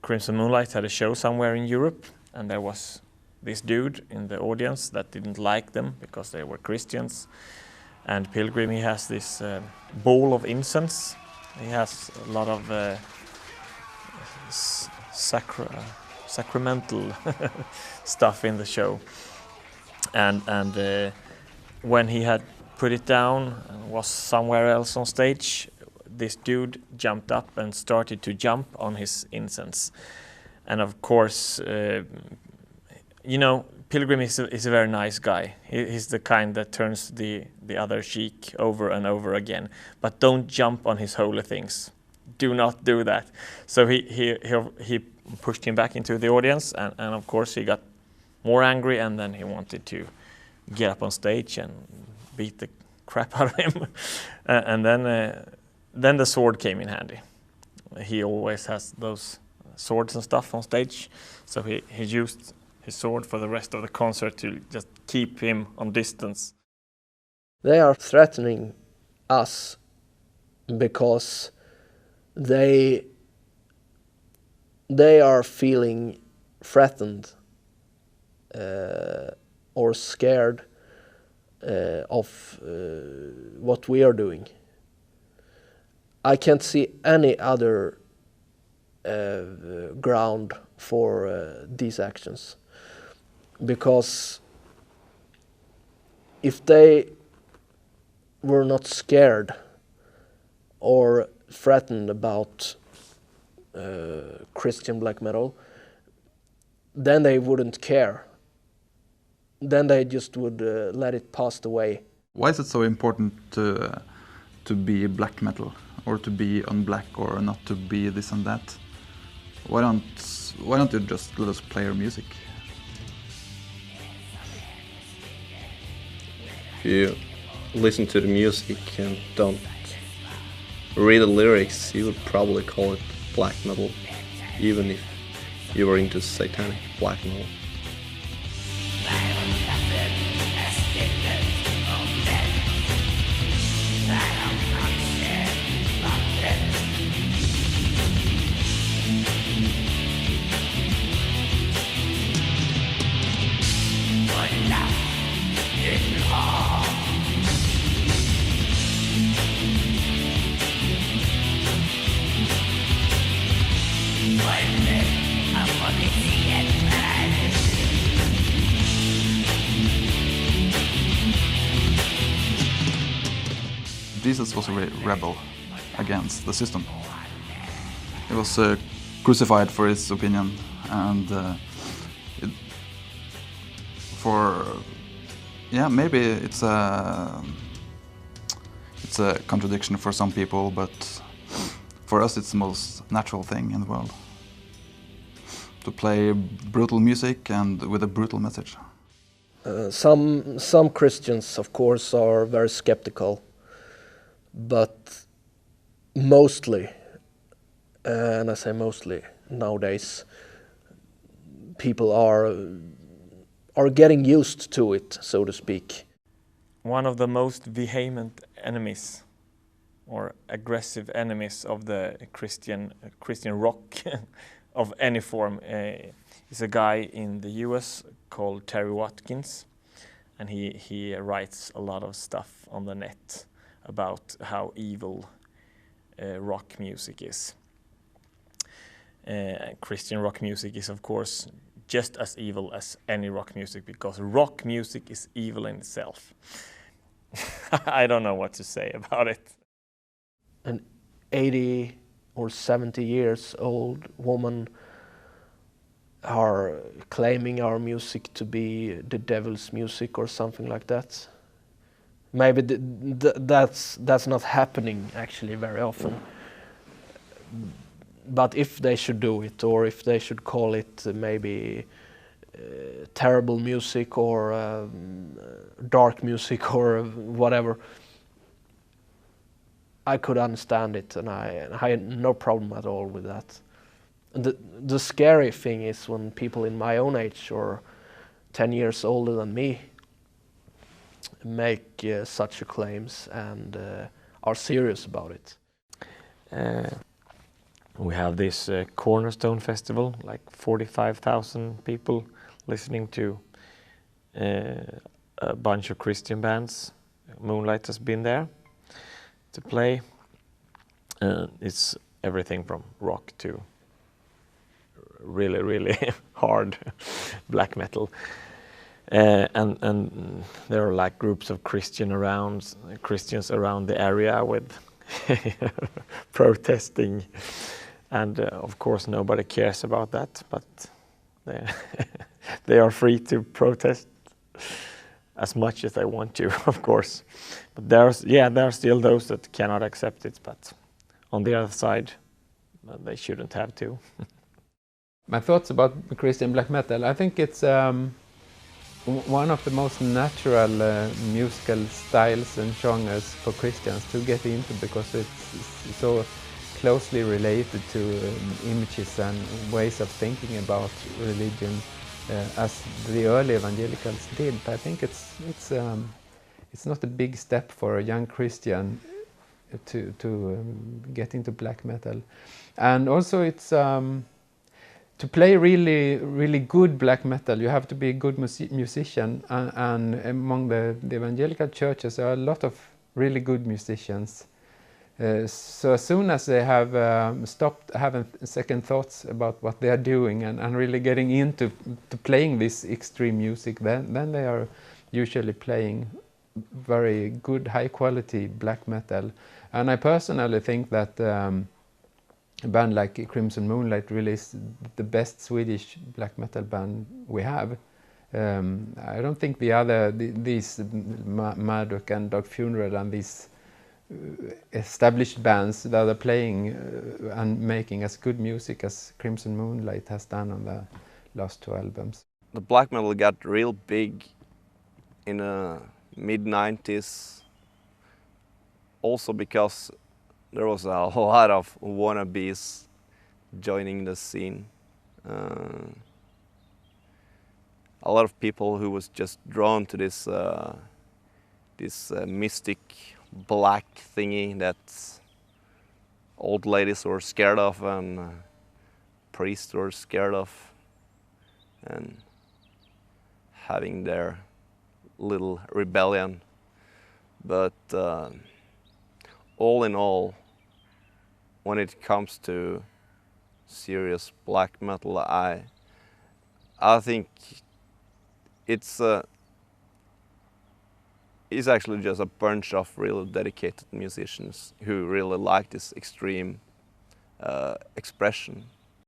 Crimson Moonlight had a show somewhere in Europe, and there was this dude in the audience that didn't like them because they were Christians. And Pilgrim, he has this bowl of incense. He has a lot of sacramental stuff in the show. And when he had put it down and was somewhere else on stage, this dude jumped up and started to jump on his incense. And of course, you know, Pilgrim is a very nice guy. He's the kind that turns the other cheek over and over again. But don't jump on his holy things. Do not do that. So he pushed him back into the audience, and of course he got more angry, and then he wanted to get up on stage and beat the crap out of him. And then the sword came in handy. He always has those swords and stuff on stage, so he used his sword for the rest of the concert to just keep him on distance. They are threatening us because they are feeling threatened or scared of what we are doing. I can't see any other ground for these actions, because if they were not scared or threatened about Christian black metal, then they wouldn't care. Then they just would let it pass away. Why is it so important to be black metal, or to be on black, or not to be this and that? Why don't you just let us play our music? If you listen to the music and don't read the lyrics, you would probably call it black metal, even if you were into satanic black metal. Jesus was a rebel against the system. He was crucified for his opinion, and maybe it's a contradiction for some people, but for us it's the most natural thing in the world to play brutal music and with a brutal message. Some Christians, of course, are very skeptical, but mostly, and I say mostly nowadays, people are getting used to it, so to speak. One of the most vehement enemies or aggressive enemies of the Christian rock of any form is a guy in the US called Terry Watkins, and he writes a lot of stuff on the net about how evil rock music is. Christian rock music is, of course, just as evil as any rock music, because rock music is evil in itself. I don't know what to say about it. An 80 or 70 years old woman are claiming our music to be the devil's music or something like that. Maybe that's not happening actually very often. But if they should do it, or if they should call it maybe terrible music or dark music or whatever, I could understand it, and I had no problem at all with that. The scary thing is when people in my own age or 10 years older than me make such claims and are serious about it. We have this Cornerstone Festival, like 45,000 people listening to a bunch of Christian bands. Moonlight has been there to play. It's everything from rock to really, really hard black metal. And there are like groups of Christians around the area with protesting, and of course nobody cares about that, but they are free to protest as much as they want to, of course. But there are still those that cannot accept it, but on the other side, they shouldn't have to. My thoughts about Christian black metal, I think it's one of the most natural musical styles and genres for Christians to get into, because it's so closely related to images and ways of thinking about religion, as the early evangelicals did. I think it's not a big step for a young Christian to get into black metal, and also it's to play really good black metal, you have to be a good musician, and among the evangelical churches there are a lot of really good musicians. So as soon as they have stopped having second thoughts about what they are doing and really getting into playing this extreme music, then they are usually playing very good, high quality black metal. And I personally think that a band like Crimson Moonlight really is the best Swedish black metal band we have. I don't think these Marduk and Dog Funeral and these established bands that are playing and making as good music as Crimson Moonlight has done on the last two albums. The black metal got real big in the mid-90s, also because there was a lot of wannabes joining the scene. A lot of people who was just drawn to this mystic black thingy that old ladies were scared of and priests were scared of, and having their little rebellion. But all in all, when it comes to serious black metal, I think it's actually just a bunch of really dedicated musicians who really like this extreme expression.